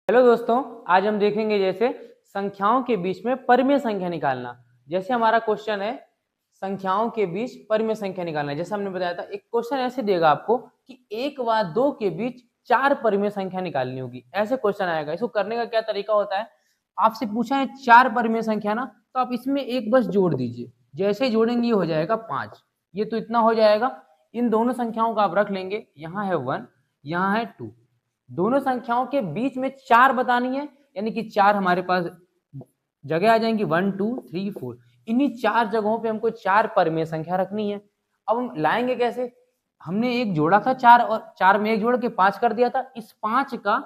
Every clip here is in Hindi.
हेलो दोस्तों, आज हम देखेंगे जैसे संख्याओं के बीच में परिमेय संख्या निकालना। जैसे हमारा क्वेश्चन है संख्याओं के बीच परिमेय संख्या निकालना। जैसे हमने बताया था, एक क्वेश्चन ऐसे देगा आपको कि 1 व 2 के बीच 4 परिमेय संख्या निकालनी होगी। ऐसे क्वेश्चन आएगा। इसको करने का क्या तरीका होता है, आपसे पूछा है 4 परिमेय संख्या ना, तो आप इसमें एक बस जोड़ दीजिए। जैसे ही जोड़ेंगे ये हो जाएगा 5। ये तो इतना हो जाएगा। इन दोनों संख्याओं को आप रख लेंगे। यहाँ है 1, यहाँ है 2। दोनों संख्याओं के बीच में 4 बतानी है, यानी कि 4 हमारे पास जगह आ जाएंगी 1 2 3 4। इन्हीं 4 जगहों पे हमको 4 परिमेय संख्या रखनी है। अब हम लाएंगे कैसे, हमने एक जोड़ा था 4 और 4 में एक जोड़ के 5 कर दिया था। इस 5 का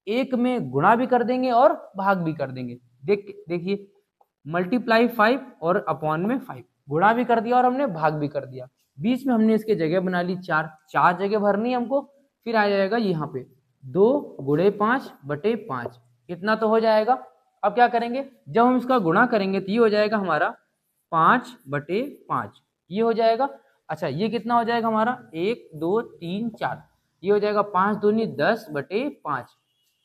एक में गुणा भी कर देंगे और भाग भी कर देंगे। देखिए मल्टीप्लाई 5 और अपॉन में 5, गुणा भी कर दिया और हमने भाग भी कर दिया। बीच में हमने इसके जगह बना ली 4 जगह भरनी हमको। फिर आ जाएगा यहाँ पे 2 गुणे 5 बटे 5, इतना तो हो जाएगा। अब क्या करेंगे, जब हम इसका गुणा करेंगे तो ये हो जाएगा हमारा 5 बटे 5, ये हो जाएगा। अच्छा, ये कितना हो जाएगा हमारा 1 2 3 4, ये हो जाएगा 5 दूनी 10 बटे 5।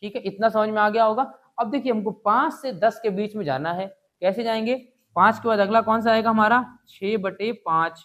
ठीक है, इतना समझ में आ गया होगा। अब देखिए हमको 5 से 10 के बीच में जाना है। कैसे जाएंगे, 5 के बाद अगला कौन सा आएगा हमारा 6 बटे 5,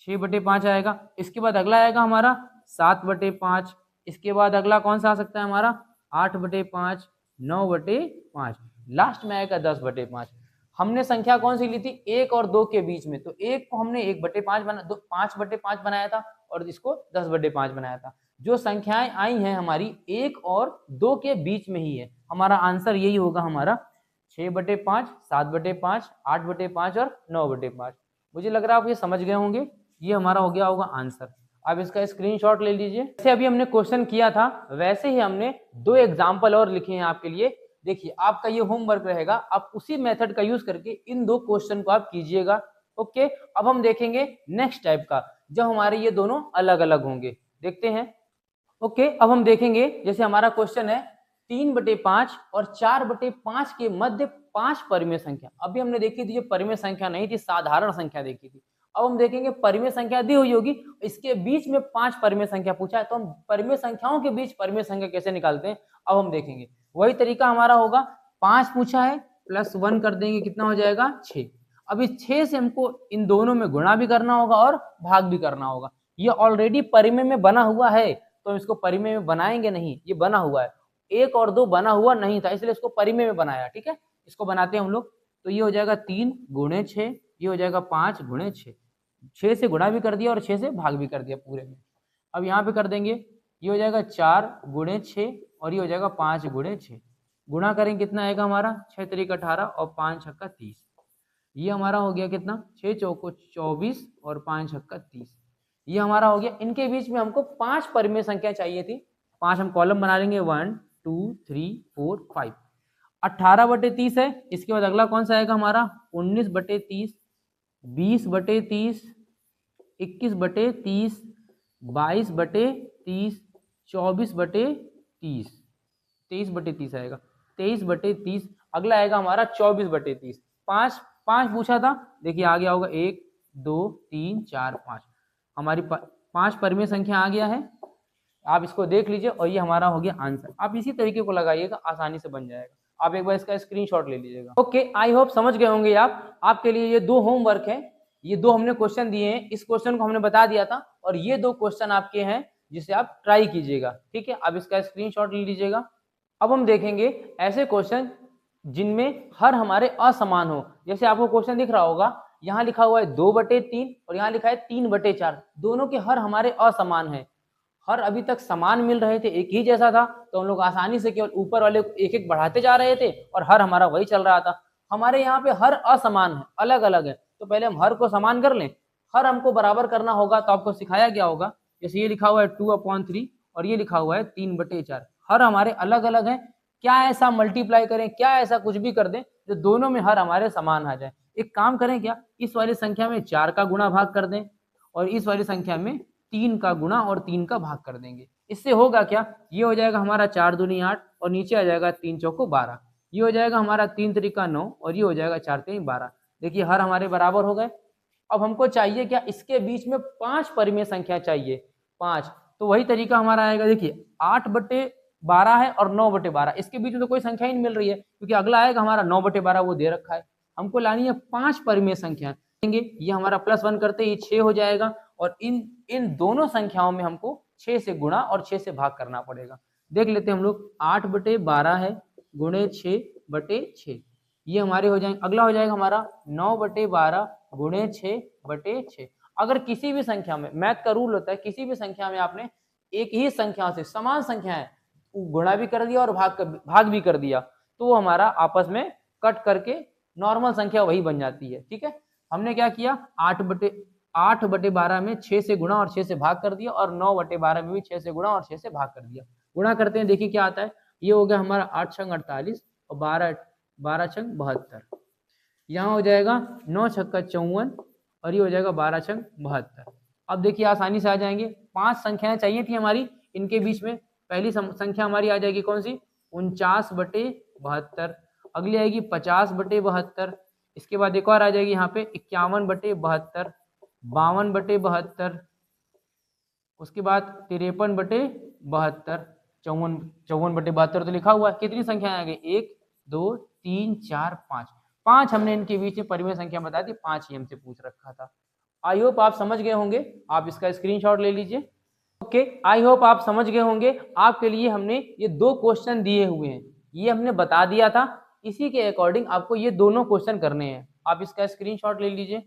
6 बटे 5 आएगा। इसके बाद अगला आएगा हमारा 7 बटे 5। इसके बाद अगला कौन सा आ सकता है हमारा 8 बटे 5, 9 बटे 5। लास्ट में आएगा 10 बटे 5। हमने संख्या कौन सी ली थी, 1 और 2 के बीच में, तो 1 को हमने 1 बटे 5 बना 5 बटे 5 बनाया था और इसको 10 बटे 5 बनाया था। जो संख्याएं आई हैं हमारी 1 और 2 के बीच में ही है। हमारा आंसर यही होगा हमारा 6 बटे 5, 7 बटे 5, 8 बटे 5 और 9 बटे 5। मुझे लग रहा है आप ये समझ गए होंगे। ये हमारा हो गया होगा आंसर। आप इसका स्क्रीनशॉट ले लीजिए। जैसे अभी हमने क्वेश्चन किया था वैसे ही हमने 2 एग्जाम्पल और लिखे हैं आपके लिए। देखिए आपका ये होमवर्क रहेगा, आप उसी मेथड का यूज करके इन 2 क्वेश्चन को आप कीजिएगा। ओके, अब हम देखेंगे नेक्स्ट टाइप का, जब हमारे ये दोनों अलग अलग होंगे। देखते हैं। ओके, अब हम देखेंगे जैसे हमारा क्वेश्चन है 3 बटे 5 और 4 बटे 5 के मध्य 5 परिमेय संख्या। अभी हमने देखी थी, ये परिमेय संख्या नहीं थी, साधारण संख्या देखी थी। अब हम देखेंगे परिमेय संख्या दी हुई होगी, इसके बीच में 5 परिमेय संख्या पूछा है, तो हम परिमेय संख्याओं के बीच परिमेय संख्या कैसे निकालते हैं अब हम देखेंगे। वही तरीका हमारा होगा, 5 पूछा है प्लस 1 कर देंगे, कितना हो जाएगा 6। अब इस 6 से हमको इन दोनों में गुणा भी करना होगा और भाग भी करना होगा। ये ऑलरेडी परिमेय में बना हुआ है, तो हम इसको परिमेय में बनाएंगे नहीं, ये बना हुआ है। 1 और 2 बना हुआ नहीं था, इसलिए इसको परिमेय में बनाया। ठीक है, इसको बनाते हैं हम लोग। तो ये हो जाएगा 3 गुणे 6, ये हो जाएगा 5 गुणे 6। 6 से गुणा भी कर दिया और 6 से भाग भी कर दिया पूरे में। अब यहाँ पे कर देंगे, ये हो जाएगा 4 गुणे 6 और ये हो जाएगा 5 गुणे 6। गुणा करेंगे कितना आएगा हमारा 6 तरीक 18 और 5 छक्का 30। ये हमारा हो गया कितना 6 चौको 24 और 5 छक्का 30। ये हमारा हो गया। इनके बीच में हमको 5 परिमेय संख्या चाहिए थी। 5 हम कॉलम बना लेंगे 1 2 3 4 5। 18 बटे 30 है। इसके बाद अगला कौन सा आएगा हमारा 19 बटे 30, 20 बटे 30, 21 बटे 30, 22 बटे 30, 24 बटे 30, 23 बटे 30 आएगा, 23 बटे 30। अगला आएगा हमारा 24 बटे 30। 5 5 पूछा था, देखिए आ गया होगा 1 2 3 4 5। हमारी 5 परिमेय संख्या आ गया है। आप इसको देख लीजिए और ये हमारा हो गया आंसर। आप इसी तरीके को लगाइएगा, आसानी से बन जाएगा। आप एक बार इसका स्क्रीनशॉट ले लीजिएगा। ओके, आई होप समझ गए होंगे आप। आपके लिए ये 2 होमवर्क है, ये 2 हमने क्वेश्चन दिए हैं। इस क्वेश्चन को हमने बता दिया था और ये 2 क्वेश्चन आपके हैं जिसे आप ट्राई कीजिएगा। ठीक है, आप इसका स्क्रीनशॉट ले लीजिएगा। अब हम देखेंगे ऐसे क्वेश्चन जिनमें हर हमारे असमान हो। जैसे आपको क्वेश्चन दिख रहा होगा, यहाँ लिखा हुआ है 2 बटे 3 और यहाँ लिखा है 3 बटे 4। दोनों के हर हमारे असमान है। हर अभी तक समान मिल रहे थे, एक ही जैसा था, तो हम लोग आसानी से केवल ऊपर वाले को एक एक बढ़ाते जा रहे थे और हर हमारा वही चल रहा था। हमारे यहाँ पे हर असमान है, अलग अलग है, तो पहले हम हर को समान कर लें। हर हमको बराबर करना होगा तो आपको सिखाया गया होगा। जैसे ये लिखा हुआ है 2/3 और ये लिखा हुआ है 3 बटे 4। हर हमारे अलग अलग है। क्या ऐसा मल्टीप्लाई करें, क्या ऐसा कुछ भी कर दें जो दोनों में हर हमारे समान आ जाए। एक काम करें, क्या इस वाली संख्या में 4 का गुणा भाग कर दें और इस वाली संख्या में 3 का गुणा और 3 का भाग कर देंगे। इससे होगा क्या, ये हो जाएगा हमारा 4 दूनी 8 और नीचे आ जाएगा 3 चौको 12। ये हो जाएगा हमारा 3 त्रिका 9 और ये हो जाएगा 4 3 12। देखिए हर हमारे बराबर हो गए। अब हमको चाहिए क्या, इसके बीच में 5 परिमेय संख्या चाहिए, 5। तो वही तरीका हमारा आएगा। देखिए 8 बटे 12 है और 9/12, इसके बीच में तो कोई संख्या ही नहीं मिल रही है, क्योंकि अगला आएगा हमारा 9/12, वो दे रखा है। हमको लानी है 5 परिमेय संख्या, ये हमारा +1 करते ही 6 हो जाएगा, और इन दोनों संख्याओं में हमको 6 से गुणा और 6 से भाग करना पड़ेगा। देख लेते हैं हम लोग, 8/12 है गुणे 6/6, ये हमारे हो जाएंगे। अगला हो जाएगा हमारा 9/12 गुणे 6/6। अगर किसी भी संख्या में, मैथ का रूल होता है, किसी भी संख्या में आपने एक ही संख्या से समान संख्याएं गुणा भी कर दिया और भाग भी कर दिया, तो वो हमारा आपस में कट करके नॉर्मल संख्या वही बन जाती है। ठीक है, हमने क्या किया, 8/12 में 6 से गुणा और 6 से भाग कर दिया, और 9/12 में भी 6 से गुणा और 6 से भाग कर दिया। गुणा करते हैं, देखिए क्या आता है, ये हो गया हमारा 8 छंग 48 और 12 छंग 72। यहाँ हो जाएगा 9 छक्का 54 और ये हो जाएगा 12 छंग 72। अब देखिए आसानी से आ जाएंगे, 5 संख्याएं चाहिए थी हमारी इनके बीच में। पहली संख्या हमारी आ जाएगी कौन सी, 49/72। अगली आएगी 50/72। इसके बाद एक और आ जाएगी यहाँ पे 51/72, 52/72, उसके बाद 53/72, 54/72 तो लिखा हुआ है। कितनी संख्याएं आ गई, 1 2 3 4 5। 5 हमने इनके बीच में परिमेय संख्या बता दी, 5 ही हमसे पूछ रखा था। आई होप आप समझ गए होंगे, आप इसका स्क्रीनशॉट ले लीजिए। ओके, आई होप आप समझ गए होंगे। आपके लिए हमने ये 2 क्वेश्चन दिए हुए हैं, ये हमने बता दिया था, इसी के अकॉर्डिंग आपको ये दोनों क्वेश्चन करने हैं। आप इसका स्क्रीनशॉट ले लीजिए।